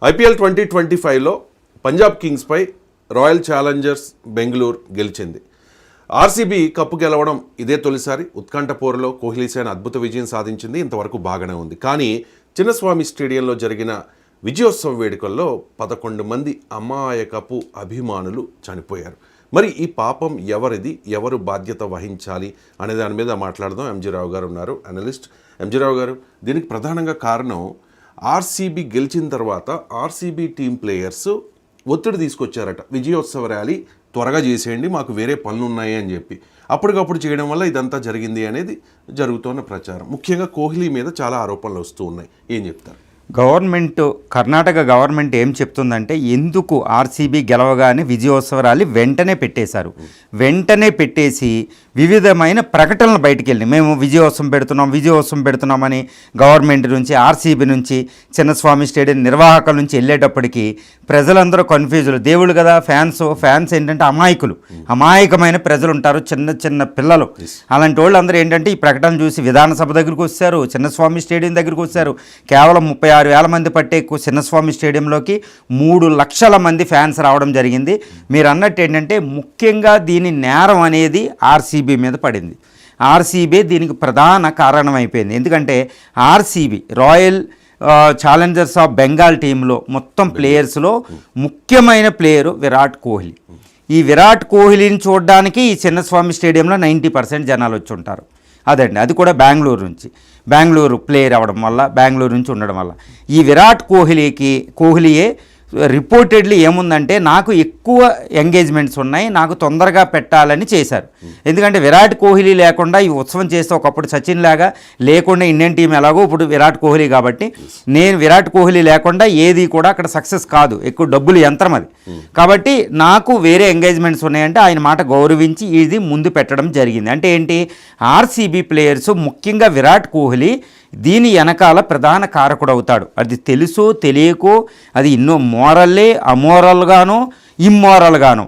IPL 2025లో పంజాబ్ కింగ్స్పై Royal Challengers Bengaluru గెలిచింది. ఆర్సీబీ కప్పు గెలవడం ఇదే తొలిసారి. ఉత్కంఠపూర్లో కోహ్లీసేన అద్భుత విజయం సాధించింది. ఇంతవరకు బాగానే ఉంది. కానీ చిన్నస్వామి స్టేడియంలో జరిగిన విజయోత్సవ వేడుకల్లో 11 మంది అమాయకపు అభిమానులు చనిపోయారు. మరి ఈ పాపం ఎవరిది, ఎవరు బాధ్యత వహించాలి అనే దాని మీద మాట్లాడదాం. ఎంజీ రావు గారు ఉన్నారు, అనలిస్ట్. ఎంజీ రావు గారు, దీనికి ప్రధానంగా కారణం ఆర్సీబీ గెలిచిన తర్వాత ఆర్సీబీ టీం ప్లేయర్స్ ఒత్తిడి తీసుకొచ్చారట. విజయోత్సవ ర్యాలీ త్వరగా చేసేయండి, మాకు వేరే పనులు ఉన్నాయి అని చెప్పి అప్పటికప్పుడు చేయడం వల్ల ఇదంతా జరిగింది అనేది జరుగుతున్న ప్రచారం. ముఖ్యంగా కోహ్లీ మీద చాలా ఆరోపణలు వస్తూ ఉన్నాయి. ఏం చెప్తారు? కర్ణాటక గవర్నమెంట్ ఏం చెప్తుందంటే, ఎందుకు ఆర్సీబీ గెలవగానే విజయోత్సవ ర్యాలీ వెంటనే పెట్టేశారు. వెంటనే పెట్టేసి వివిధమైన ప్రకటనలు బయటికి వెళ్ళి మేము విజయోత్సవం పెడుతున్నామని గవర్నమెంట్ నుంచి, ఆర్సీబీ నుంచి, చిన్నస్వామి స్టేడియం నిర్వాహకుల నుంచి వెళ్ళేటప్పటికి ప్రజలందరూ కన్ఫ్యూజులు. దేవుళ్ళు కదా ఫ్యాన్స్ ఏంటంటే అమాయకమైన ప్రజలు ఉంటారు, చిన్న చిన్న పిల్లలు. అలాంటి వాళ్ళు అందరూ ఏంటంటే ఈ ప్రకటన చూసి విధానసభ దగ్గరికి వచ్చారు, చిన్నస్వామి స్టేడియం దగ్గరికి వచ్చారు. కేవలం 36,000 మంది పట్టే చిన్నస్వామి స్టేడియంలోకి 3 లక్షల మంది ఫ్యాన్స్ రావడం జరిగింది. మీరు అన్నట్టు ఏంటంటే ముఖ్యంగా దీని నేరం అనేది ఆర్సీబీ మీద పడింది. ఆర్సీబీ దీనికి ప్రధాన కారణమైపోయింది. ఎందుకంటే RCB royal Challengers of Bengal టీంలో మొత్తం ప్లేయర్స్లో ముఖ్యమైన ప్లేయరు విరాట్ కోహ్లీ. ఈ విరాట్ కోహ్లీని చూడడానికి ఈ చిన్నస్వామి స్టేడియంలో 90% జనాలు వచ్చి ఉంటారు. అది కూడా బెంగళూరు ప్లేయర్ అవ్వడం వల్ల, బెంగళూరు నుంచి ఉండడం వల్ల ఈ విరాట్ కోహ్లీయే రిపోర్టెడ్లీ ఏముందంటే, నాకు ఎక్కువ ఎంగేజ్మెంట్స్ ఉన్నాయి, నాకు తొందరగా పెట్టాలని చేశారు. ఎందుకంటే విరాట్ కోహ్లీ లేకుండా ఈ ఉత్సవం చేస్తే ఒకప్పుడు సచిన్ లాగా లేకుండా ఇండియన్ టీం ఎలాగో ఇప్పుడు విరాట్ కోహ్లీ కాబట్టి నేను విరాట్ కోహ్లీ లేకుండా ఏది కూడా అక్కడ సక్సెస్ కాదు, ఎక్కువ డబ్బులు యంత్రం అది. కాబట్టి నాకు వేరే ఎంగేజ్మెంట్స్ ఉన్నాయంటే ఆయన మాట గౌరవించి ఇది ముందు పెట్టడం జరిగింది. అంటే ఏంటి, ఆర్సీబీ ప్లేయర్స్ ముఖ్యంగా విరాట్ కోహ్లీ దీని వెనకాల ప్రధాన కారకుడు అవుతాడు. అది తెలుసో తెలియకో, అది ఎన్నో అమోరల్గానో ఇమ్మోరల్గానో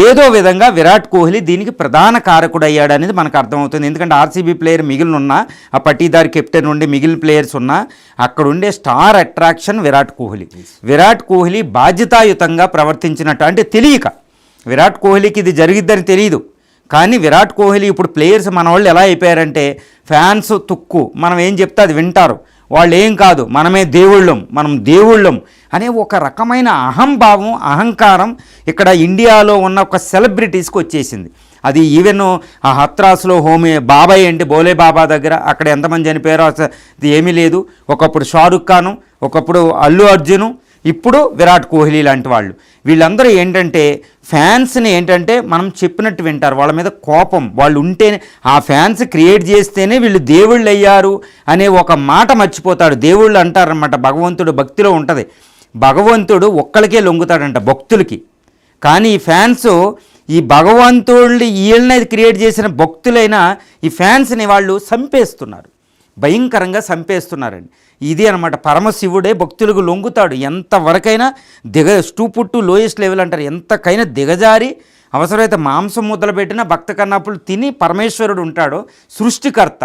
ఏదో విధంగా విరాట్ కోహ్లీ దీనికి ప్రధాన కారకుడు అయ్యాడు అనేది మనకు అర్థమవుతుంది. ఎందుకంటే ఆర్సీబీ ప్లేయర్ మిగిలిన ఆ పట్టీదార్ కెప్టెన్ ఉండి మిగిలిన ప్లేయర్స్ ఉన్నా అక్కడ ఉండే స్టార్ అట్రాక్షన్ విరాట్ కోహ్లీ బాధ్యతాయుతంగా ప్రవర్తించినట్టు, అంటే తెలియక విరాట్ కోహ్లీకి ఇది జరిగిద్దని తెలియదు. కానీ విరాట్ కోహ్లీ ఇప్పుడు ప్లేయర్స్ మన వాళ్ళు ఎలా అయిపోయారంటే, ఫ్యాన్స్ తుక్కు, మనం ఏం చెప్తే అది వింటారు, వాళ్ళు ఏం కాదు, మనం దేవుళ్ళం అనే ఒక రకమైన అహంభావం, అహంకారం ఇక్కడ ఇండియాలో ఉన్న ఒక సెలబ్రిటీస్కి వచ్చేసింది. అది ఈవెన్ ఆ హత్రాస్లో బాబాయ్ అంటే బోలే బాబా దగ్గర అక్కడ ఎంతమంది చనిపోయారో అది ఏమీ లేదు. ఒకప్పుడు షారుఖ్ ఖాను, ఒకప్పుడు అల్లు అర్జును, ఇప్పుడు విరాట్ కోహ్లీ లాంటి వాళ్ళు. వీళ్ళందరూ ఏంటంటే ఫ్యాన్స్ని ఏంటంటే మనం చెప్పినట్టు వింటారు. వాళ్ళ మీద కోపం వాళ్ళు ఉంటేనే, ఆ ఫ్యాన్స్ క్రియేట్ చేస్తేనే వీళ్ళు దేవుళ్ళు అయ్యారు అనే ఒక మాట మర్చిపోతాడు. దేవుళ్ళు అంటారనమాట, భగవంతుడు భక్తిలో ఉంటుంది. భగవంతుడు ఒక్కడికే లొంగుతాడంట, భక్తులకి. కానీ ఈ ఫ్యాన్స్ ఈ భగవంతుడిని వీళ్ళని క్రియేట్ చేసిన భక్తులైన ఈ ఫ్యాన్స్ని వాళ్ళు భయంకరంగా చంపేస్తున్నారండి. ఇది అనమాట, పరమశివుడే భక్తులకు లొంగుతాడు. ఎంతవరకైనా స్టూపుట్ టు లోయెస్ట్ లెవెల్ అంటారు. ఎంతకైనా దిగజారి అవసరమైతే మాంసం ముద్దలు పెట్టిన భక్త కన్నప్పులు తిని పరమేశ్వరుడు ఉంటాడు, సృష్టికర్త.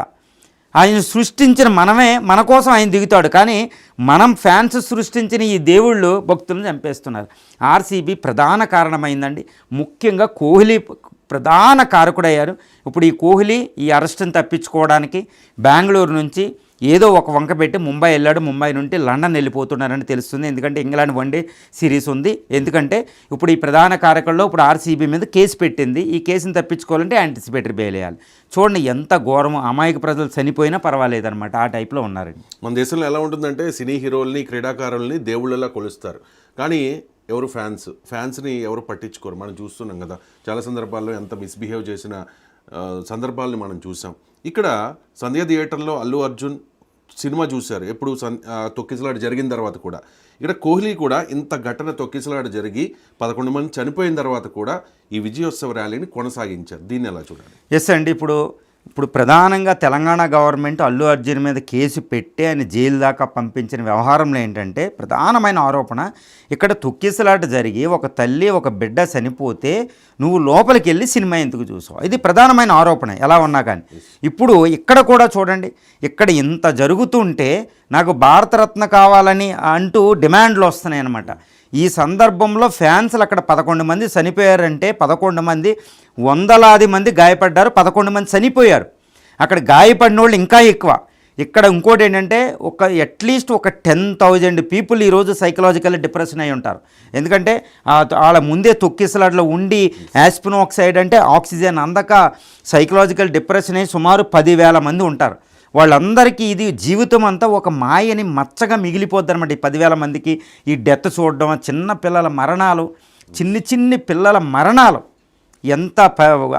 ఆయన సృష్టించిన మన కోసం ఆయన దిగుతాడు. కానీ మనం ఫ్యాన్స్ సృష్టించిన ఈ దేవుళ్ళు భక్తులను చంపేస్తున్నారు. ఆర్సీబీ ప్రధాన కారణమైందండి. ముఖ్యంగా కోహ్లీ ప్రధాన కారకుడయ్యారు. ఇప్పుడు ఈ కోహ్లీ ఈ అరెస్ట్ని తప్పించుకోవడానికి బెంగళూరు నుంచి ఏదో ఒక వంక పెట్టి ముంబై వెళ్ళాడు. ముంబై నుండి లండన్ వెళ్ళిపోతున్నారని తెలుస్తుంది. ఎందుకంటే ఇంగ్లాండ్ వన్డే సిరీస్ ఉంది. ఎందుకంటే ఇప్పుడు ఈ ప్రధాన కారకుల్లో ఇప్పుడు ఆర్సీబీ మీద కేసు పెట్టింది. ఈ కేసుని తప్పించుకోవాలంటే యాంటిసిపేటరీ బెయిల్ వేయాలి. చూడండి ఎంత ఘోరమో, అమాయక ప్రజలు చనిపోయినా పర్వాలేదన్నమాట, ఆ టైప్లో ఉన్నారండి. మన దేశంలో ఎలా ఉంటుందంటే సినీ హీరోల్ని, క్రీడాకారుల్ని దేవుళ్ళలా కొలుస్తారు. కానీ ఎవరు ఫ్యాన్స్ని ఎవరు పట్టించుకోరు. మనం చూస్తున్నాం కదా, చాలా సందర్భాల్లో ఎంత మిస్బిహేవ్ చేసిన సందర్భాలని మనం చూసాం. ఇక్కడ సంధ్య థియేటర్లో అల్లు అర్జున్ సినిమా చూశారు. ఎప్పుడు తొక్కిసలాట జరిగిన తర్వాత కూడా ఇక్కడ కోహ్లీ కూడా ఇంత ఘటన తొక్కిసలాట జరిగి 11 మంది చనిపోయిన తర్వాత కూడా ఈ విజయోత్సవ ర్యాలీని కొనసాగించారు. దీన్ని ఎలా చూడాలి? ఎస్ అండి, ఇప్పుడు ఇప్పుడు ప్రధానంగా తెలంగాణ గవర్నమెంట్ అల్లు అర్జున్ మీద కేసు పెట్టి ఆయన జైలు దాకా పంపించిన వ్యవహారంలో ఏంటంటే ప్రధానమైన ఆరోపణ ఇక్కడ తొక్కిసలాట జరిగి ఒక తల్లి ఒక బిడ్డ చనిపోతే నువ్వు లోపలికి వెళ్ళి సినిమా ఎందుకు చూసావు, ఇది ప్రధానమైన ఆరోపణ ఎలా ఉన్నా కానీ. ఇప్పుడు ఇక్కడ కూడా చూడండి, ఇక్కడ ఇంత జరుగుతుంటే నాకు భారతరత్న కావాలని అంటూ డిమాండ్లు వస్తున్నాయి అన్నమాట. ఈ సందర్భంలో ఫ్యాన్స్లు అక్కడ 11 మంది చనిపోయారంటే 11 మంది, వందలాది మంది గాయపడ్డారు, 11 మంది చనిపోయారు. అక్కడ గాయపడిన వాళ్ళు ఇంకా ఎక్కువ. ఇక్కడ ఇంకోటి ఏంటంటే అట్లీస్ట్ ఒక 10,000 పీపుల్ ఈరోజు సైకలాజికల్ డిప్రెషన్ అయి ఉంటారు. ఎందుకంటే వాళ్ళ ముందే తొక్కిసలాట్లో ఉండి యాస్పిన్ ఆక్సైడ్ అంటే ఆక్సిజన్ అందక సైకలాజికల్ డిప్రెషన్ అయి సుమారు 10,000 మంది ఉంటారు. వాళ్ళందరికీ ఇది జీవితం అంతా ఒక మాయని మచ్చగా మిగిలిపోద్ది అనమాట. ఈ 10,000 మందికి ఈ డెత్ చూడడం, చిన్న పిల్లల మరణాలు, చిన్ని పిల్లల మరణాలు ఎంత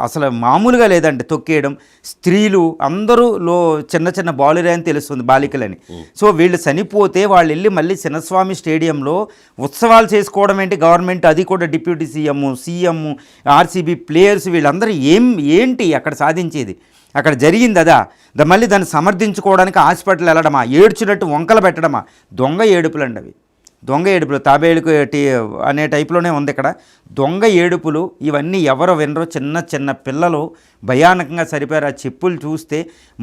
అసలు మామూలుగా లేదండి. తొక్కేయడం, స్త్రీలు అందరూ చిన్న బాలురే అని తెలుస్తుంది, బాలికలని. సో వీళ్ళు చనిపోతే వాళ్ళు వెళ్ళి మళ్ళీ చిన్నస్వామి స్టేడియంలో ఉత్సవాలు చేసుకోవడం ఏంటి గవర్నమెంట్, అది కూడా డిప్యూటీ సీఎం, ఆర్సీబీ ప్లేయర్స్ వీళ్ళందరూ ఏంటి అక్కడ సాధించేది? అక్కడ జరిగింది అదా? మళ్ళీ దాన్ని సమర్థించుకోవడానికి హాస్పిటల్ వెళ్ళడమా, ఏడ్చినట్టు వంకలు పెట్టడమా? దొంగ ఏడుపులండి అవి, దొంగ ఏడుపులు. తాబేలుకు అనే టైప్లోనే ఉంది ఇక్కడ. దొంగ ఏడుపులు ఇవన్నీ ఎవరో వినరో, చిన్న పిల్లలు భయానకంగా సరిపోయారు. ఆ చెప్పులు చూస్తే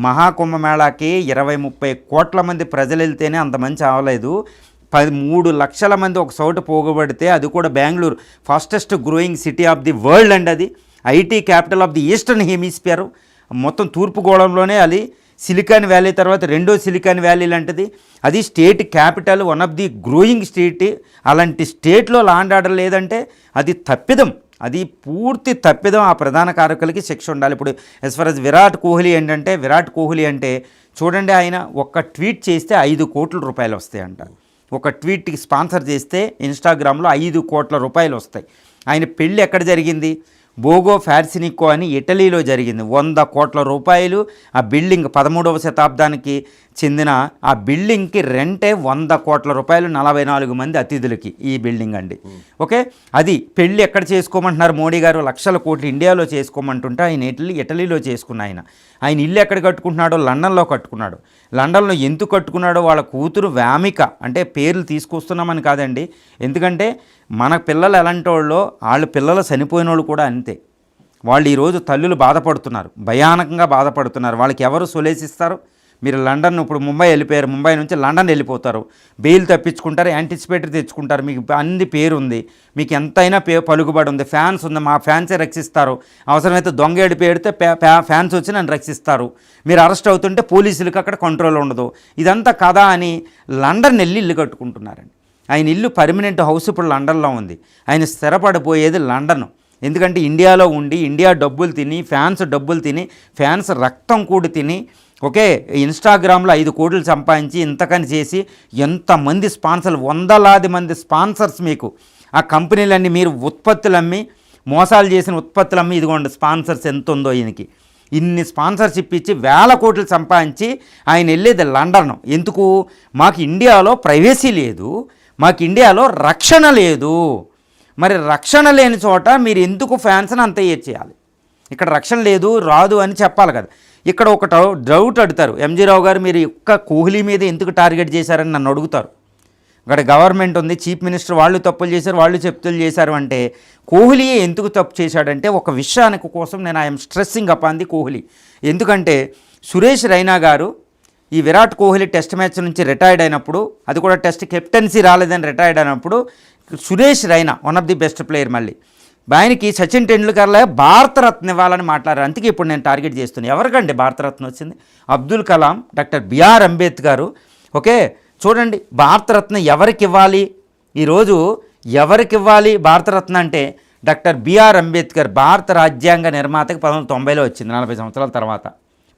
మహాకుంభమేళాకి 20-30 కోట్ల మంది ప్రజలు వెళ్తేనే అంతమంది చావలేదు. 13 లక్షల మంది ఒక చోట పోగబడితే, అది కూడా Bengaluru fastest growing city of the world అండి. అది IT capital of the eastern hemisphere. మొత్తం తూర్పుగోళంలోనే అది సిలికాన్ వ్యాలీ తర్వాత రెండో సిలికాన్ వ్యాలీ లాంటిది. అది state capital, one of the growing state. అలాంటి స్టేట్లో ల్యాండ్ ఆర్డర్ లేదంటే అది తప్పిదం, అది పూర్తి తప్పిదం. ఆ ప్రధాన కారకులకి శిక్ష ఉండాలి. ఇప్పుడు as for as Virat Kohli అంటే చూడండి, ఆయన ఒక్క ట్వీట్ చేస్తే 5 కోట్ల రూపాయలు వస్తాయంట. ఒక ట్వీట్కి స్పాన్సర్ చేస్తే ఇన్స్టాగ్రామ్లో 5 కోట్ల రూపాయలు వస్తాయి. ఆయన పెళ్ళి ఎక్కడ జరిగింది? బోగో ఫ్యార్సినికో అని ఇటలీలో జరిగింది. 100 కోట్ల రూపాయలు ఆ బిల్డింగ్, 13వ శతాబ్దానికి చెందిన ఆ బిల్డింగ్కి రెంటే 100 కోట్ల రూపాయలు, 44 మంది అతిథులకి ఈ బిల్డింగ్ అండి. ఓకే, అది పెళ్ళి ఎక్కడ చేసుకోమంటున్నారు మోడీ గారు? లక్షల కోట్లు ఇండియాలో చేసుకోమంటుంటే ఆయన ఇటలీలో చేసుకున్న ఆయన ఇల్లు ఎక్కడ కట్టుకుంటున్నాడో? లండన్లో కట్టుకున్నాడు. లండన్లో ఎందుకు కట్టుకున్నాడో వాళ్ళ కూతురు వ్యామిక, అంటే పేర్లు తీసుకొస్తున్నామని కాదండి, ఎందుకంటే మన పిల్లలు ఎలాంటి వాళ్ళో వాళ్ళ పిల్లలు చనిపోయిన వాళ్ళు కూడా అంతే. వాళ్ళు ఈరోజు తల్లులు బాధపడుతున్నారు, భయానకంగా బాధపడుతున్నారు. వాళ్ళకి ఎవరు సొలేసిస్తారు? మీరు లండన్, ఇప్పుడు ముంబై వెళ్ళిపోయారు, ముంబై నుంచి లండన్ వెళ్ళిపోతారు, బెయిల్ తప్పించుకుంటారు, యాంటిసిపేటరీ తెచ్చుకుంటారు, మీకు అన్ని పేరు ఉంది, మీకు ఎంతైనా పలుకుబడి ఉంది, ఫ్యాన్స్ ఉంది, మా ఫ్యాన్సే రక్షిస్తారు. అవసరమైతే దొంగ ఏడితే ఫ్యాన్స్ వచ్చి నన్ను రక్షిస్తారు. మీరు అరెస్ట్ అవుతుంటే పోలీసులకు అక్కడ కంట్రోల్ ఉండదు. ఇదంతా కదా అని లండన్ వెళ్ళి ఇల్లు కట్టుకుంటున్నారండి. ఆయన ఇల్లు పర్మనెంట్ హౌస్ ఇప్పుడు లండన్లో ఉంది. ఆయన స్థిరపడిపోయేది లండన్. ఎందుకంటే ఇండియాలో ఉండి ఇండియా డబ్బులు తిని, ఫ్యాన్స్ డబ్బులు తిని, ఫ్యాన్స్ రక్తం కూడి తిని, ఓకే, ఇన్స్టాగ్రామ్లో 5 కోట్లు సంపాదించి ఇంతకని చేసి ఎంతమంది స్పాన్సర్లు, వందలాది మంది స్పాన్సర్స్ మీకు. ఆ కంపెనీలన్నీ మీరు ఉత్పత్తులు అమ్మి, మోసాలు చేసిన ఉత్పత్తులు అమ్మి, ఇదిగోండి స్పాన్సర్స్ ఎంత ఉందో ఈయనకి. ఇన్ని స్పాన్సర్షిప్ ఇచ్చి 1000 కోట్లు సంపాదించి ఆయన వెళ్ళేది లండన్. ఎందుకు? మాకు ఇండియాలో ప్రైవసీ లేదు, మాకు ఇండియాలో రక్షణ లేదు. మరి రక్షణ లేని చోట మీరు ఎందుకు ఫ్యాన్స్ని అంత చేయాలి? ఇక్కడ రక్షణ లేదు, రాదు అని చెప్పాలి కదా. ఇక్కడ ఒక డౌట్ అడుగుతారు, ఎంజీ రావు గారు మీరు ఒక్క కోహ్లీ మీద ఎందుకు టార్గెట్ చేశారని నన్ను అడుగుతారు. ఇక్కడ గవర్నమెంట్ ఉంది, చీఫ్ మినిస్టర్ వాళ్ళు తప్పులు చేశారు, వాళ్ళు చెప్తులు చేశారు అంటే కోహ్లీ ఎందుకు తప్పు చేశాడంటే ఒక విషయానికి కోసం నేను I'm stressing upon the Kohli. ఎందుకంటే సురేష్ రైనా గారు ఈ విరాట్ కోహ్లీ టెస్ట్ మ్యాచ్ నుంచి రిటైర్డ్ అయినప్పుడు, అది కూడా టెస్ట్ కెప్టెన్సీ రాలేదని రిటైర్డ్ అయినప్పుడు, Suresh Raina one of the best player, మళ్ళీ ఆయనకి సచిన్ టెండూల్కర్లే భారతరత్న ఇవ్వాలని మాట్లాడారు. అందుకే ఇప్పుడు నేను టార్గెట్ చేస్తున్నాను. ఎవరికండి భారతరత్న వచ్చింది? Abdul Kalam, doctor BR Ambedkar. Okay, చూడండి భారతరత్న ఎవరికి ఇవ్వాలి ఈరోజు? ఎవరికి ఇవ్వాలి భారతరత్న అంటే డాక్టర్ బిఆర్ అంబేద్కర్, భారత రాజ్యాంగ నిర్మాతకి 1990లో వచ్చింది, 40 సంవత్సరాల తర్వాత.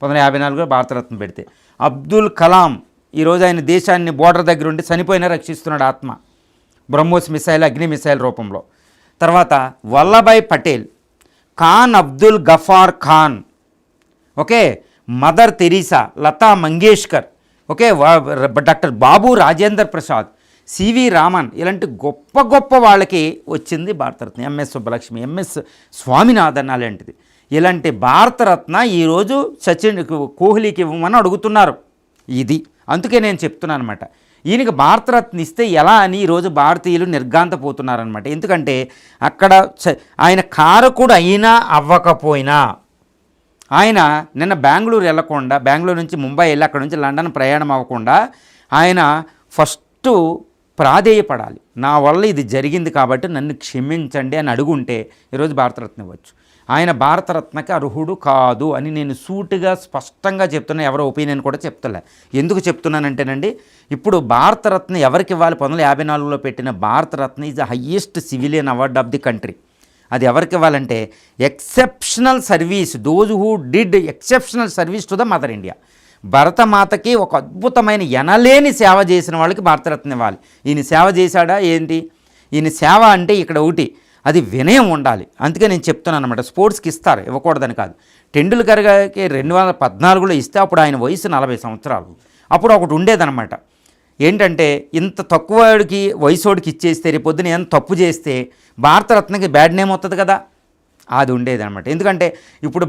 1954లో భారతరత్న పెడితే. అబ్దుల్ కలాం ఈరోజు ఆయన దేశాన్ని బోర్డర్ దగ్గర ఉండి చనిపోయినా రక్షిస్తున్నాడు ఆత్మ, బ్రహ్మోస్ మిసైల్, అగ్ని మిసైల్ రూపంలో. తర్వాత Vallabhbhai Patel, Khan Abdul Ghaffar Khan, okay, mother Teresa, Lata Mangeshkar, okay, doctor Babu Rajendra Prasad, CV Raman, ఇలాంటి గొప్ప గొప్ప వాళ్ళకి వచ్చింది భారతరత్న. ఎంఎస్ సుబ్బలక్ష్మి, ఎంఎస్ స్వామినాథన్ అలాంటిది. ఇలాంటి భారతరత్న ఈరోజు కోహ్లీకి ఇవ్వమని అడుగుతున్నారు. ఇది అందుకే నేను చెప్తున్నాను అనమాట. ఈయనకి భారతరత్న ఇస్తే ఎలా అని ఈరోజు భారతీయులు నిర్గాంతపోతున్నారనమాట. ఎందుకంటే అక్కడ ఆయన కారకుడు అయినా అవ్వకపోయినా, ఆయన నిన్న బెంగళూరు వెళ్ళకుండా, బెంగళూరు నుంచి ముంబై వెళ్ళి అక్కడ నుంచి లండన్ ప్రయాణం అవ్వకుండా ఆయన ఫస్ట్ ప్రాధేయపడాలి. నా వల్ల ఇది జరిగింది కాబట్టి నన్ను క్షమించండి అని అడుగుంటే ఈరోజు భారతరత్న ఇవ్వచ్చు. ఆయన భారతరత్నకి అర్హుడు కాదు అని నేను సూటిగా స్పష్టంగా చెప్తున్నా. ఎవరో ఒపీనియన్ కూడా చెప్తలే. ఎందుకు చెప్తున్నానంటేనండి, ఇప్పుడు భారతరత్న ఎవరికి ఇవ్వాలి? 1954లో పెట్టిన Bharat Ratna is the highest civilian award of the country. అది ఎవరికి ఇవ్వాలంటే exceptional service, those who did exceptional service to the mother India. భరతమాతకి ఒక అద్భుతమైన ఎనలేని సేవ చేసిన వాళ్ళకి భారతరత్న ఇవ్వాలి. ఈయన సేవ చేశాడా ఏంటి? ఈయన సేవ అంటే ఇక్కడ ఒకటి, అది వినయం ఉండాలి. అందుకే నేను చెప్తున్నాను అనమాట. స్పోర్ట్స్కి ఇస్తారు, ఇవ్వకూడదని కాదు. టెండూల్కర్ గారికి 2014లో ఇస్తే అప్పుడు ఆయన వయసు 40 సంవత్సరాలు. అప్పుడు ఒకటి ఉండేదన్నమాట, ఏంటంటే ఇంత తక్కువకి వయసోడికి ఇచ్చేస్తే రేపొద్దున ఎంత తప్పు చేస్తే భారతరత్నకి బ్యాడ్ నేమ్ వస్తుంది కదా, అది ఉండేదన్నమాట. ఎందుకంటే ఇప్పుడు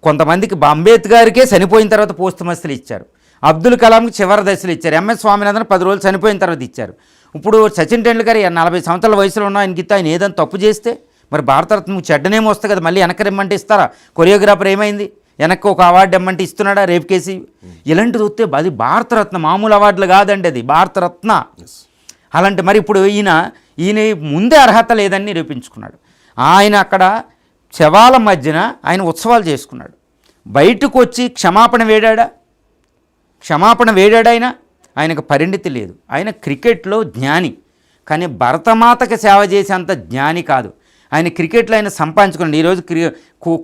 కొంతమందికి అంబేద్కర్కే చనిపోయిన తర్వాత పోస్టుమస్తులు ఇచ్చారు, అబ్దుల్ కలాంకి చివరి దశలు ఇచ్చారు, ఎంఎస్ స్వామినాథన్ 10 రోజులు చనిపోయిన తర్వాత ఇచ్చారు. ఇప్పుడు సచిన్ టెండూల్కర్ 40 సంవత్సరాల వయసులో ఉన్న ఆయనకి ఆయన ఏదైనా తప్పు చేస్తే మరి భారతరత్నకు చెడ్డనేమో వస్తుంది కదా, మళ్ళీ వెనక్కి రమ్మంటే ఇస్తారా? కొరియోగ్రాఫర్ ఏమైంది, వెనక్కి ఒక అవార్డు ఇమ్మంటే ఇస్తున్నాడా? రేపు కేసి ఇలాంటిది వస్తే అది భారతరత్న, మామూలు అవార్డులు కాదండి, అది భారతరత్న. అలాంటి మరి ఇప్పుడు ఈయన ముందే అర్హత లేదని నిరూపించుకున్నాడు. ఆయన అక్కడ శవాల మధ్యన ఆయన ఉత్సవాలు చేసుకున్నాడు. బయటకు వచ్చి క్షమాపణ వేడాడు ఆయనకు పరిణితి లేదు. ఆయన క్రికెట్లో జ్ఞాని, కానీ భరతమాతకి సేవ చేసేంత జ్ఞాని కాదు. ఆయన క్రికెట్లో ఆయన సంపాదించుకున్నాడు. ఈరోజు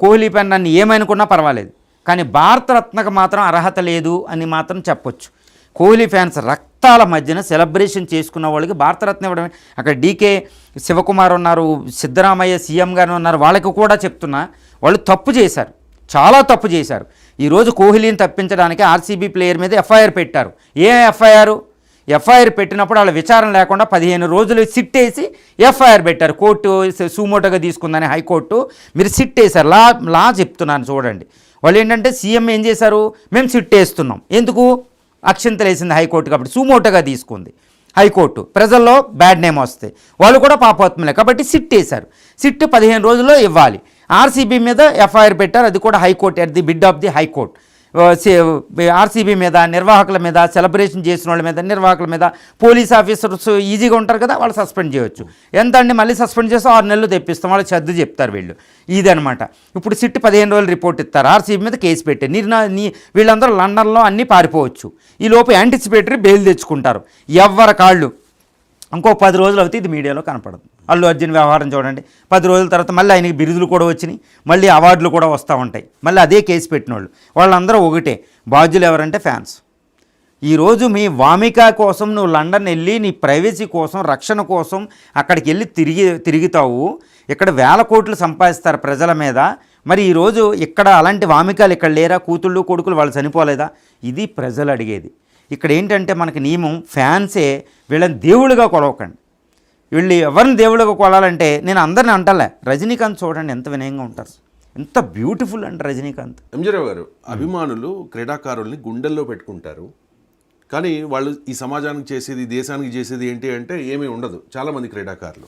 కోహ్లీ పైన నన్ను ఏమనుకున్నా పర్వాలేదు, కానీ భారతరత్నకు మాత్రం అర్హత లేదు అని మాత్రం చెప్పొచ్చు. కోహ్లీ ఫ్యాన్స్ రక్తాల మధ్యన సెలబ్రేషన్ చేసుకున్న వాళ్ళకి భారతరత్న ఇవ్వడం. అక్కడ డీకే శివకుమార్ ఉన్నారు, సిద్ధరామయ్య సీఎం గారు ఉన్నారు, వాళ్ళకి కూడా చెప్తున్నా, వాళ్ళు తప్పు చేశారు, చాలా తప్పు చేశారు. ఈరోజు కోహ్లీని తప్పించడానికి ఆర్సీబీ ప్లేయర్ మీద ఎఫ్ఐఆర్ పెట్టారు. ఏ ఎఫ్ఐఆర్ పెట్టినప్పుడు వాళ్ళ విచారణ లేకుండా 15 రోజులు సిట్ వేసి ఎఫ్ఐఆర్ పెట్టారు. కోర్టు సుమోటోగా తీసుకుందని హైకోర్టు. మీరు సిట్ వేశారు. లా చెప్తున్నాను చూడండి. వాళ్ళు ఏంటంటే సీఎం ఏం చేశారు, మేము సిట్ వేస్తున్నాం, ఎందుకు? అక్షింతలు వేసింది హైకోర్టు కాబట్టి సుమోటోగా తీసుకుంది హైకోర్టు. ప్రజల్లో బ్యాడ్ నేమ్ వస్తాయి, వాళ్ళు కూడా పాపాత్మలే కాబట్టి సిట్ వేశారు. సిట్ 15 రోజుల్లో ఇవ్వాలి. ఆర్సీబీ మీద ఎఫ్ఐఆర్ పెట్టారు, అది కూడా high court, at the bid of the high court. RCB మీద, నిర్వాహకుల మీద, సెలబ్రేషన్ చేసిన వాళ్ళ మీద, నిర్వాహకుల మీద, పోలీస్ ఆఫీసర్స్ ఈజీగా ఉంటారు కదా, వాళ్ళు సస్పెండ్ చేయొచ్చు. ఎంత అండి, మళ్ళీ సస్పెండ్ చేస్తే 6 నెలలు తెప్పిస్తాం, వాళ్ళు చద్దు చెప్తారు వీళ్ళు. ఇదనమాట. ఇప్పుడు సిట్ 15 రోజులు రిపోర్ట్ ఇస్తారు, ఆర్సీబీ మీద కేసు పెట్టి వీళ్ళందరూ లండన్లో అన్నీ పారిపోవచ్చు. ఈ లోపు యాంటిసిపేటరీ బెయిల్ తెచ్చుకుంటారు ఎవరి కాళ్ళు. ఇంకో 10 రోజులు అవుతే ఇది మీడియాలో కనపడదు. అల్లు అర్జున్ వ్యవహారం చూడండి, 10 రోజుల తర్వాత మళ్ళీ ఆయనకి బిరుదులు కూడా వచ్చినాయి, మళ్ళీ అవార్డులు కూడా వస్తూ ఉంటాయి. మళ్ళీ అదే కేసు పెట్టిన వాళ్ళందరూ ఒకటే, బాధ్యులు ఎవరంటే ఫ్యాన్స్. ఈరోజు మీ వామిక కోసం నువ్వు లండన్ వెళ్ళి నీ ప్రైవసీ కోసం, రక్షణ కోసం అక్కడికి వెళ్ళి తిరుగుతావు. ఇక్కడ 1000 కోట్లు సంపాదిస్తారు ప్రజల మీద. మరి ఈరోజు ఇక్కడ అలాంటి వామికాలు ఇక్కడ లేరా? కూతుళ్ళు కొడుకులు వాళ్ళు చనిపోలేదా? ఇది ప్రజలు అడిగేది. ఇక్కడ ఏంటంటే మనకి నియమం, ఫ్యాన్సే వీళ్ళని దేవుళ్ళుగా కొలవకండి. వీళ్ళు ఎవరిని దేవుళ్ళుగా కొలాలంటే, నేను అందరిని అంటలే, రజనీకాంత్ చూడండి ఎంత వినయంగా ఉంటారు, ఎంత బ్యూటిఫుల్ అంటే రజనీకాంత్. ఎంజీరావు గారు, అభిమానులు క్రీడాకారుల్ని గుండెల్లో పెట్టుకుంటారు, కానీ వాళ్ళు ఈ సమాజానికి చేసేది, దేశానికి చేసేది ఏంటి అంటే ఏమీ ఉండదు. చాలామంది క్రీడాకారులు,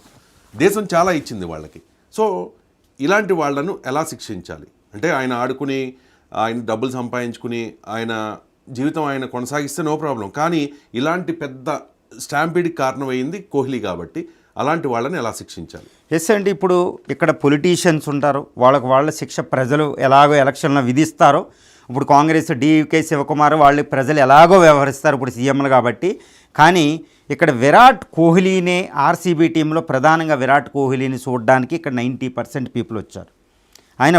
దేశం చాలా ఇచ్చింది వాళ్ళకి. సో ఇలాంటి వాళ్ళను ఎలా శిక్షించాలి అంటే, ఆయన ఆడుకుని, ఆయన డబ్బులు సంపాదించుకుని, ఆయన జీవితం ఆయన కొనసాగిస్తే నో ప్రాబ్లం, కానీ ఇలాంటి పెద్ద స్టాంపీడ్కి కారణమైంది కోహ్లీ కాబట్టి అలాంటి వాళ్ళని ఎలా శిక్షించాలి? ఎస్ అండి, ఇప్పుడు ఇక్కడ పొలిటీషియన్స్ ఉంటారు, వాళ్ళ శిక్ష ప్రజలు ఎలాగో ఎలక్షన్లో విధిస్తారో, ఇప్పుడు కాంగ్రెస్ డీకే శివకుమార్ వాళ్ళు ప్రజలు ఎలాగో వ్యవహరిస్తారు ఇప్పుడు సీఎంలు కాబట్టి. కానీ ఇక్కడ విరాట్ కోహ్లీనే ఆర్సీబీ టీంలో ప్రధానంగా విరాట్ కోహ్లీని చూడడానికి ఇక్కడ 90% పీపుల్ వచ్చారు. ఆయన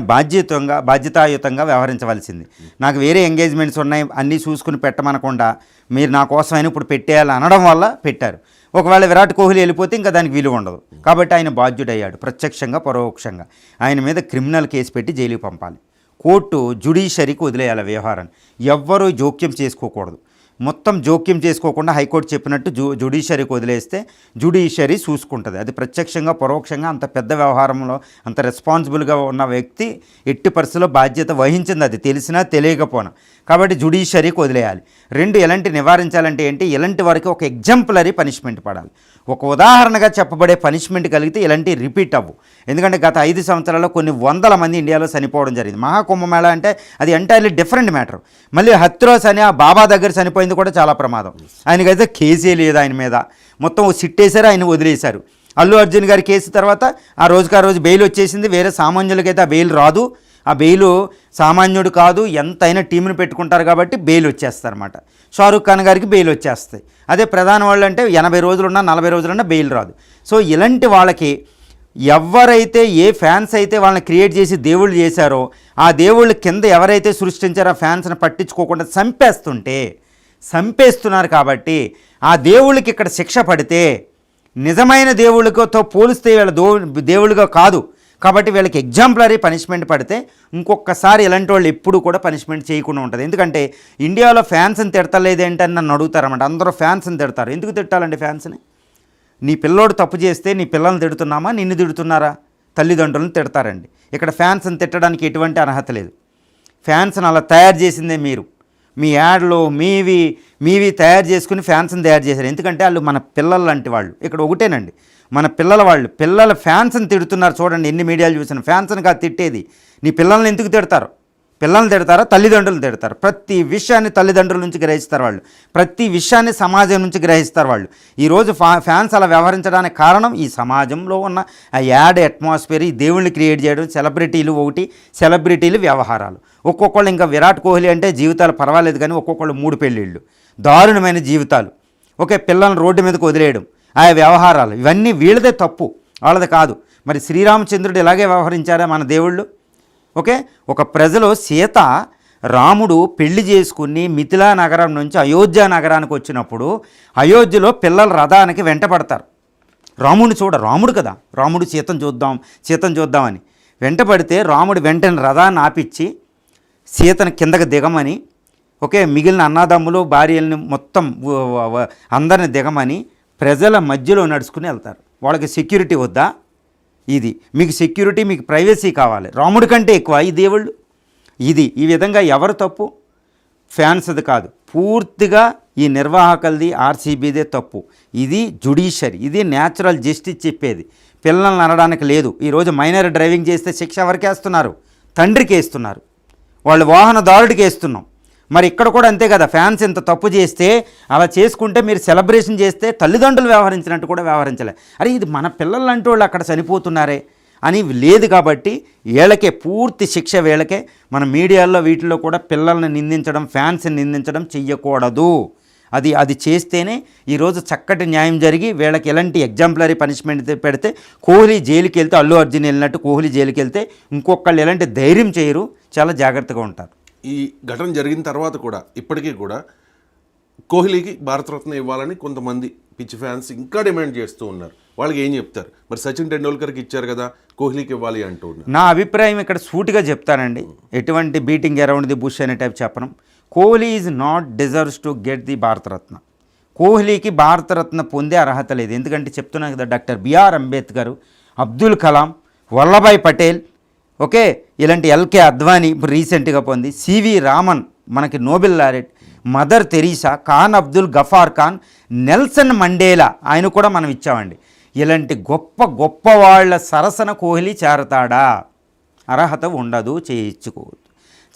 బాధ్యతాయుతంగా వ్యవహరించవలసింది. నాకు వేరే ఎంగేజ్మెంట్స్ ఉన్నాయి, అన్నీ చూసుకుని పెట్టమనకుండా మీరు నా కోసమైనా ఇప్పుడు పెట్టేయాలి అనడం వల్ల పెట్టారు. ఒకవేళ విరాట్ కోహ్లీ వెళ్ళిపోతే ఇంకా దానికి విలువ ఉండదు. కాబట్టి ఆయన బాధ్యుడయ్యాడు, ప్రత్యక్షంగా పరోక్షంగా. ఆయన మీద క్రిమినల్ కేసు పెట్టి జైలుకి పంపాలి. కోర్టు జ్యుడిషియరీకి వదిలేయాలి వ్యవహారాన్ని, ఎవ్వరూ జోక్యం చేసుకోకూడదు. మొత్తం జోక్యం చేసుకోకుండా హైకోర్టు చెప్పినట్టు జ్యుడిషియరీకి వదిలేస్తే జ్యుడిషియరీ చూసుకుంటుంది. అది ప్రత్యక్షంగా పరోక్షంగా అంత పెద్ద వ్యవహారంలో అంత రెస్పాన్సిబుల్గా ఉన్న వ్యక్తి ఎట్టి పరిస్థితుల్లో బాధ్యత వహించింది, అది తెలిసినా తెలియకపోయినా. కాబట్టి జ్యుడిషియరీకి వదిలేయాలి. 2, ఎలాంటి నివారించాలంటే ఏంటి, ఇలాంటి వారికి ఒక ఎగ్జాంపులరీ పనిష్మెంట్ పడాలి. ఒక ఉదాహరణగా చెప్పబడే పనిష్మెంట్ కలిగితే ఇలాంటి రిపీట్ అవ్వు. ఎందుకంటే గత 5 సంవత్సరాల్లో కొన్ని వందల మంది ఇండియాలో చనిపోవడం జరిగింది. మహాకుంభమేళ అంటే అది ఎంటైర్లీ డిఫరెంట్ మ్యాటర్. మళ్ళీ హత్రోస్ అని ఆ బాబా దగ్గర చనిపోయింది కూడా చాలా ప్రమాదం. ఆయనకైతే కేసే లేదు ఆయన మీద, మొత్తం సిట్ వేశారు, ఆయన వదిలేశారు. అల్లు అర్జున్ గారి కేసు తర్వాత ఆ రోజు బెయిల్ వచ్చేసింది. వేరే సామాన్యులకైతే ఆ బెయిల్ రాదు. ఆ బెయిలు సామాన్యుడు కాదు, ఎంతైనా టీంని పెట్టుకుంటారు కాబట్టి బెయిల్ వచ్చేస్తారన్నమాట. షారూఖ్ ఖాన్ గారికి బెయిల్ వచ్చేస్తాయి. అదే ప్రధాన వాళ్ళు అంటే 80 రోజులున్నా 40 రోజులున్నా బెయిల్ రాదు. సో ఇలాంటి వాళ్ళకి ఎవరైతే ఏ ఫ్యాన్స్ అయితే వాళ్ళని క్రియేట్ చేసి దేవుళ్ళు చేశారో ఆ దేవుళ్ళ కింద ఎవరైతే సృష్టించారో ఆ ఫ్యాన్స్ని పట్టించుకోకుండా చంపేస్తున్నారు. కాబట్టి ఆ దేవుళ్ళకి ఇక్కడ శిక్ష పడితే నిజమైన దేవుళ్ళతో పోలిస్తే వీళ్ళ దేవుళ్ళుగా కాదు. కాబట్టి వీళ్ళకి ఎగ్జాంపులరీ పనిష్మెంట్ పడితే ఇంకొకసారి ఇలాంటి వాళ్ళు ఎప్పుడు కూడా పనిష్మెంట్ చేయకుండా ఉంటుంది. ఎందుకంటే ఇండియాలో ఫ్యాన్స్ని తిడతలేదేంటని నన్ను అడుగుతారన్నమాట. అందరూ ఫ్యాన్స్ని తిడతారు. ఎందుకు తిట్టాలండి ఫ్యాన్స్ని? నీ పిల్లోడు తప్పు చేస్తే నీ పిల్లల్ని తిడుతున్నామా, నిన్ను తిడుతున్నారా? తల్లిదండ్రులను తిడతారండి. ఇక్కడ ఫ్యాన్స్ని తిట్టడానికి ఎటువంటి అర్హత లేదు. ఫ్యాన్స్ని అలా తయారు చేసిందే మీరు. మీ యాడ్లో మీవి తయారు చేసుకుని ఫ్యాన్స్ని తయారు చేశారు. ఎందుకంటే వాళ్ళు మన పిల్లలు లాంటి వాళ్ళు. ఇక్కడ ఒకటేనండి, మన పిల్లల ఫ్యాన్స్ని తిడుతున్నారు. చూడండి ఎన్ని మీడియాలు చూసిన ఫ్యాన్స్ని కాదు తిట్టేది. నీ పిల్లల్ని ఎందుకు తిడతారు? పిల్లల్ని తిడతారా, తల్లిదండ్రులు తిడతారు. ప్రతి విషయాన్ని తల్లిదండ్రుల నుంచి గ్రహిస్తారు వాళ్ళు. ప్రతి విషయాన్ని సమాజం నుంచి గ్రహిస్తారు వాళ్ళు. ఈరోజు ఫ్యాన్స్ అలా వ్యవహరించడానికి కారణం ఈ సమాజంలో ఉన్న ఆ యాడ్ అట్మాస్ఫియర్, ఈ దేవుళ్ళని క్రియేట్ చేయడం, సెలబ్రిటీలు వ్యవహారాలు. ఒక్కొక్కళ్ళు ఇంకా విరాట్ కోహ్లీ అంటే జీవితాలు పర్వాలేదు కానీ ఒక్కొక్కళ్ళు 3 పెళ్ళిళ్ళు, దారుణమైన జీవితాలు. పిల్లల్ని రోడ్డు మీదకి వదిలేయడం, ఆ వ్యవహారాలు ఇవన్నీ వీళ్ళదే తప్పు, వాళ్ళది కాదు. మరి శ్రీరామచంద్రుడు ఇలాగే వ్యవహరించారా మన దేవుళ్ళు? ఒక ప్రజలు సీత రాముడు పెళ్లి చేసుకుని మిథిలా నగరం నుంచి అయోధ్య నగరానికి వచ్చినప్పుడు అయోధ్యలో పిల్లల రథానికి వెంటపడతారు. రాముడు కదా, రాముడు సీతను చూద్దామని వెంటపడితే రాముడు వెంటనే రథాన్ని ఆపిచ్చి సీతను కిందకి దిగమని, మిగిలిన అన్నదమ్ములు భార్యల్ని మొత్తం అందరిని దిగమని ప్రజల మధ్యలో నడుచుకుని వెళ్తారు. వాళ్ళకి సెక్యూరిటీ వద్దా? ఇది మీకు సెక్యూరిటీ, మీకు ప్రైవసీ కావాలి. రాముడి కంటే ఎక్కువ ఈ దేవుళ్ళు. ఈ విధంగా ఎవరు తప్పు? ఫ్యాన్స్ది కాదు, పూర్తిగా ఈ నిర్వాహకులది, ఆర్సీబీదే తప్పు. ఇది జ్యుడిషియరీ, ఇది న్యాచురల్ జస్టిస్ చెప్పేది. పిల్లల్ని అనడానికి లేదు. ఈరోజు మైనర్ డ్రైవింగ్ చేస్తే శిక్ష ఎవరికి వేస్తున్నారు? తండ్రికి వేస్తున్నారు. వాళ్ళు వాహనదారుడికి వేస్తున్నాం. మరి ఇక్కడ కూడా అంతే కదా. ఫ్యాన్స్ ఇంత తప్పు చేస్తే అలా చేసుకుంటే మీరు సెలబ్రేషన్ చేస్తే తల్లిదండ్రులు వ్యవహరించినట్టు కూడా వ్యవహరించలే. అరే ఇది మన పిల్లలు అంటూ వాళ్ళు అక్కడ చనిపోతున్నారే అని లేదు. కాబట్టి వీళ్ళకే పూర్తి శిక్ష. వీళ్ళకే మన మీడియాల్లో వీటిల్లో కూడా పిల్లల్ని నిందించడం, ఫ్యాన్స్ని నిందించడం చెయ్యకూడదు. అది చేస్తేనే ఈరోజు చక్కటి న్యాయం జరిగి వీళ్ళకి ఎలాంటి ఎగ్జాంపులరీ పనిష్మెంట్ పెడితే కోహ్లీ జైలుకి వెళ్తే, అల్లు అర్జున్ వెళ్ళినట్టు కోహ్లీ జైలుకి వెళ్తే ఇంకొకళ్ళు ఎలాంటి ధైర్యం చేయరు, చాలా జాగ్రత్తగా ఉంటారు. ఈ ఘటన జరిగిన తర్వాత కూడా ఇప్పటికీ కూడా కోహ్లీకి భారతరత్న ఇవ్వాలని కొంతమంది పిచ్చి ఫ్యాన్స్ ఇంకా డిమాండ్ చేస్తూ ఉన్నారు. వాళ్ళకి ఏం చెప్తారు? మరి సచిన్ టెండూల్కర్కి ఇచ్చారు కదా, కోహ్లీకి ఇవ్వాలి అంటూ ఉన్నారు. నా అభిప్రాయం ఇక్కడ సూటిగా చెప్తానండి, ఎటువంటి బీటింగ్ అరౌండ్ ది బుష్ అనే టైప్ చెప్పను. Kohli is not deserves to get the Bharat Ratna. కోహ్లీకి భారతరత్న పొందే అర్హత లేదు. ఎందుకంటే చెప్తున్నాను కదా, డాక్టర్ బిఆర్ అంబేద్కర్, అబ్దుల్ కలాం, వల్లభాయ్ పటేల్, ఇలాంటి ఎల్కే అద్వానీ ఇప్పుడు రీసెంట్గా పొంది, సివి రామన్ మనకి Nobel laureate, mother Teresa, Khan Abdul Ghaffar Khan, Nelson Mandela ఆయన కూడా మనం ఇచ్చామండి. ఇలాంటి గొప్ప వాళ్ళ సరసన కోహ్లీ చేరతాడా? అర్హత ఉండదు, చేయించుకోవద్దు.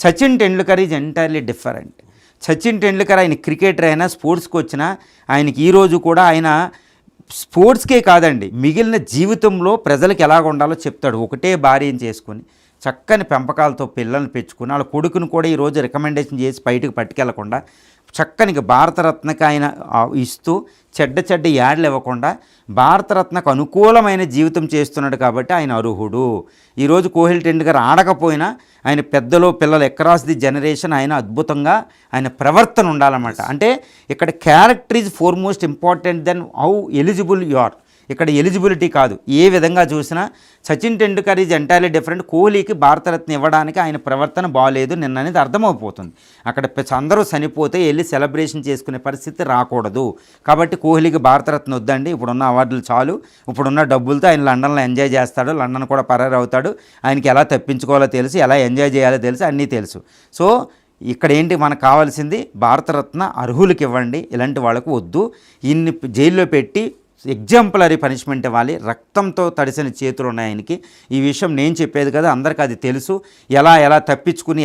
Sachin Tendulkar is entirely different. Sachin Tendulkar ఆయన క్రికెటర్ అయినా, స్పోర్ట్స్కి వచ్చినా ఆయనకి ఈరోజు కూడా ఆయన స్పోర్ట్స్కే కాదండి, మిగిలిన జీవితంలో ప్రజలకు ఎలాగ ఉండాలో చెప్తాడు. ఒకటే భార్యను చేసుకొని చక్కని పెంపకాలతో పిల్లల్ని పెంచుకుని వాళ్ళ కొడుకును కూడా ఈరోజు రికమెండేషన్ చేసి బయటకు పట్టుకెళ్లకుండా చక్కని భారతరత్నకి ఆయన ఇస్తూ చెడ్డ యాడ్లు ఇవ్వకుండా భారతరత్నకు అనుకూలమైన జీవితం చేస్తున్నాడు. కాబట్టి ఆయన అర్హుడు. ఈరోజు కోహ్లీ టెండూల్కర్ ఆడకపోయినా ఆయన పెద్దలో పిల్లలు అక్రాస్ ది జనరేషన్ ఆయన అద్భుతంగా ఆయన ప్రవర్తన ఉండాలన్నమాట. అంటే ఇక్కడ character is foremost important then how eligible you are. ఇక్కడ ఎలిజిబిలిటీ కాదు. ఏ విధంగా చూసినా Sachin Tendulkar is entirely different. కోహ్లీకి భారతరత్న ఇవ్వడానికి ఆయన ప్రవర్తన బాగాలేదు నిన్న అనేది అర్థమైపోతుంది. అక్కడ అందరూ చనిపోతే వెళ్ళి సెలబ్రేషన్ చేసుకునే పరిస్థితి రాకూడదు. కాబట్టి కోహ్లీకి భారతరత్న వద్దండి, ఇప్పుడున్న అవార్డులు చాలు, ఇప్పుడున్న డబ్బులతో ఆయన లండన్లో ఎంజాయ్ చేస్తాడు, లండన్ కూడా పరారు అవుతాడు, ఆయనకి ఎలా తప్పించుకోవాలో తెలుసు, ఎలా ఎంజాయ్ చేయాలో తెలుసు, అన్నీ తెలుసు. సో ఇక్కడ ఏంటి మనకు కావాల్సింది, భారతరత్న అర్హులకి ఇవ్వండి, ఇలాంటి వాళ్ళకు వద్దు. ఇన్ని జైల్లో పెట్టి ఎగ్జాంపులరీ పనిష్మెంట్ ఇవ్వాలి. రక్తంతో తడిసిన చేతులు ఉన్నాయి ఆయనకి. ఈ విషయం నేను చెప్పేది కదా, అందరికీ అది తెలుసు. ఎలా తప్పించుకుని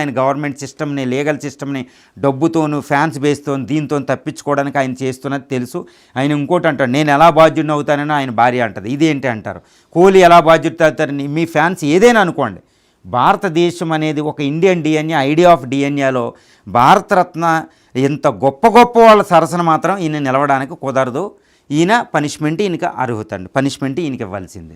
ఆయన గవర్నమెంట్ సిస్టమ్ని, లీగల్ సిస్టమ్ని డబ్బుతోను, ఫ్యాన్స్ బేస్తో దీంతో తప్పించుకోవడానికి ఆయన చేస్తున్నది తెలుసు. ఆయన ఇంకోటి అంటాడు, నేను ఎలా బాధ్యుడిని అవుతానని ఆయన భార్య అంటది. ఇదేంటి అంటారు, కోహ్లీ ఎలా బాధ్యత అవుతారని. మీ ఫ్యాన్స్ ఏదైనా అనుకోండి, భారతదేశం అనేది ఒక ఇండియన్ డిఎన్ఏ, ఐడియా ఆఫ్ డిఎన్ఏలో భారతరత్న ఇంత గొప్ప వాళ్ళ సరసన మాత్రం ఈయన నిలవడానికి కుదరదు. ఈయన పనిష్మెంట్, ఈయనకి అర్హత అండి, పనిష్మెంట్ ఈయనకి ఇవ్వాల్సింది.